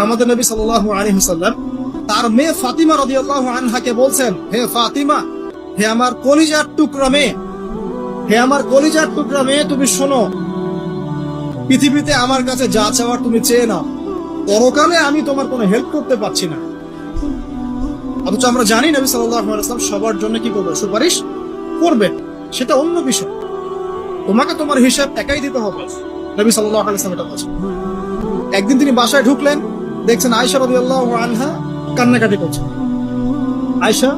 আমাদের নবী সাল্লাল্লাহু আলাইহি ওয়াসাল্লাম তার মেয়ে ফাতিমা রাদিয়াল্লাহু আনহাকে বলছেন, হে ফাতিমা, হে আমার কলিজার টুকরা মেয়ে, হে আমার কলিজার টুকরা মেয়ে, তুমি শোনো, পৃথিবীতে আমার কাছে যা চাওয়ার তুমি চেয়ে নাও, পরকালে আমি তোমার কোনো হেল্প করতে পারছি না। অথচ আমরা জানি নবী সাল্লাল্লাহু আলাইহি ওয়াসাল্লাম সবার জন্য কি করবে, সুপারিশ করবেন, সেটা অন্য বিষয়। তোমাকে তোমার হিসাব একাই দিতে হবে, নবী সাল্লাল্লাহু আলাইহি ওয়াসাল্লাম এটা বলেছেন। একদিন তিনি বাসায় ঢুকলেন, দেখছেন আয়েশা রাদিয়াল্লাহু আনহা কান্নাকাটি করছেন। আয়েশা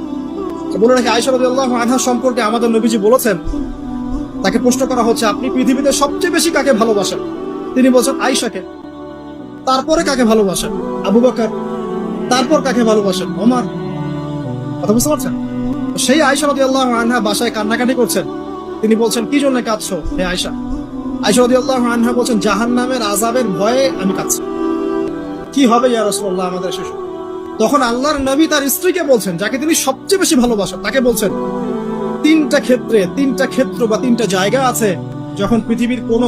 বলে রাখি, আয়েশা রাদিয়াল্লাহু আনহা সম্পর্কে আমাদের নবীজি বলেছেন, তাকে প্রশ্ন করা হচ্ছে, আপনি পৃথিবীতে সবচেয়ে বেশি কাকে ভালোবাসেন? তিনি বলছেন আয়েশাকে। তারপরে কাকে ভালোবাসেন? আবু বকর। তারপর কাকে ভালোবাসেন? ওমর। কথা বুঝতে পারছেন? সেই আয়েশা রাদিয়াল্লাহু আনহা বাসায় কান্নাকাটি করছেন। তিনি বলছেন, কি জন্য কাঁদছো হে আয়েশা? আয়েশা রাদিয়াল্লাহু আনহা বলছেন, জাহান্নামের আযাবের ভয়ে আমি কাঁদছি। কি হবে ইয়া রাসূলুল্লাহ আমাদের শেষ? তখন আল্লাহর নবী তার স্ত্রীকে বলছেন, যাকে তিনি সবচেয়ে বেশি ভালোবাসেন, তাকে বলছেন, তিনটা ক্ষেত্র বা তিনটা জায়গা আছে যখন পৃথিবীর কোনো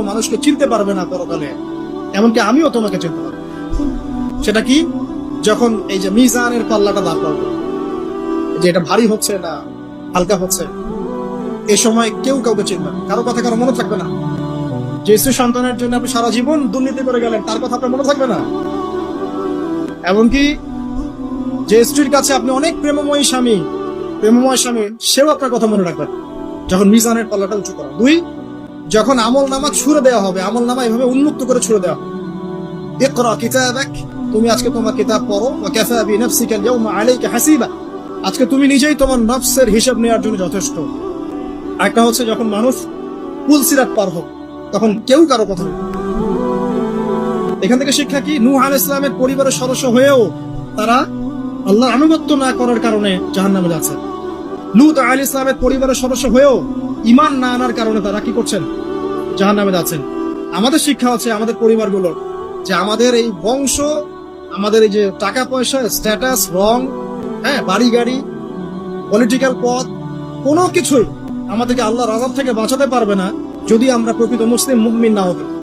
মানুষকে চিনতে পারবে না পরকালে, এমনকি আমিও তোমাকে চিনতে পারবো। সেটা কি? যখন এই যে মিজানের পাল্লাটা দাঁড় করবে, যে এটা ভারী হচ্ছে না হালকা হচ্ছে, এ সময় কেউ কাউকে চিনবে না, কারো কথা কারো মনে থাকবে না। যে স্ত্রী সন্তানের জন্য আপনি সারা জীবন দুর্নীতি করে গেলেন, তার কথা আপনার মনে থাকবে না। এমনকি যে স্ত্রীর কাছে আপনি অনেক প্রেমময় স্বামী, সেও আপনার কথা মনে রাখবেন যখন মিজানের পাল্লাটা উঁচু করা। দুই, যখন আমল নামা ছুড়ে দেওয়া হবে, আমল নামা এভাবে উন্মুক্ত করে ছুড়ে দেওয়া হবে, ইকরা কিতাবাক, তুমি আজকে তোমার কিতাব পড়ো, ওয়া কাফা বিনাফসিকা আল-ইয়াওমা আলাইকা হাসিবা, আজকে তুমি নিজেই তোমার নফসের হিসাব নেওয়ার জন্য যথেষ্ট। একটা হচ্ছে যখন মানুষ পুলসিরাত পার হোক, তখন কেউ কারো কথা বলবে না। এখান থেকে শিক্ষা কি? নূহ আলাইহিস সালামের পরিবারের সদস্য হয়েও তারা আল্লাহর আনুগত্য না করার কারণে জাহান্নামে যাচ্ছে। লূত আলাইহিস সালামের পরিবারের সদস্য হয়েও ঈমান না আনার কারণে তারা কি করছেন? জাহান্নামে যাচ্ছেন। আমাদের শিক্ষা হচ্ছে আমাদের পরিবারগুলোর, যে আমাদের এই বংশ, আমাদের এই যে টাকা পয়সা, স্ট্যাটাস, রং, বাড়ি গাড়ি, পলিটিক্যাল পদ, কোনো কিছুই আমাদেরকে আল্লাহর আযাব থেকে বাঁচাতে পারবে না যদি আমরা প্রকৃত মুসলিম মুমিন না হতে।